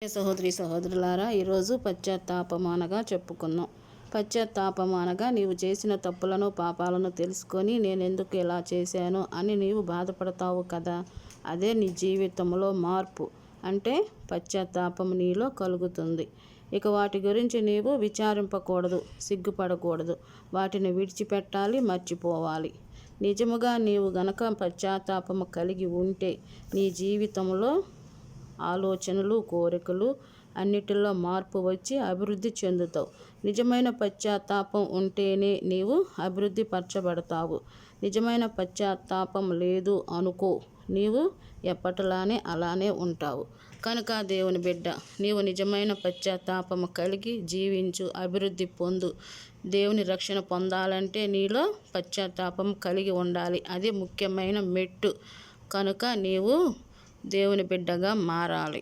సహోదరి సహోదరులారా, ఈరోజు పశ్చాత్తాపం అనగా చెప్పుకుందాం. పశ్చాత్తాపం అనగా నీవు చేసిన తప్పులను పాపాలను తెలుసుకొని నేనెందుకు ఇలా చేశాను అని నీవు బాధపడతావు కదా. అదే నీ జీవితంలో మార్పు అంటే పశ్చాత్తాపం నీలో కలుగుతుంది. ఇక వాటి గురించి నీవు విచారింపకూడదు, సిగ్గుపడకూడదు. వాటిని విడిచిపెట్టాలి, మర్చిపోవాలి. నిజముగా నీవు గనక పశ్చాత్తాపము కలిగి ఉంటే నీ జీవితంలో ఆలోచనలు, కోరికలు అన్నిటిలో మార్పు వచ్చి అభివృద్ధి చెందుతావు. నిజమైన పశ్చాత్తాపం ఉంటేనే నీవు అభివృద్ధి పరచబడతావు. నిజమైన పశ్చాత్తాపం లేదు అనుకో, నీవు ఎప్పటిలానే అలానే ఉంటావు. కనుక దేవుని బిడ్డ, నీవు నిజమైన పశ్చాత్తాపము కలిగి జీవించు, అభివృద్ధి పొందు. దేవుని రక్షణ పొందాలంటే నీలో పశ్చాత్తాపం కలిగి ఉండాలి. అది ముఖ్యమైన మెట్టు. కనుక నీవు దేవుని బిడ్డగా మారాలి.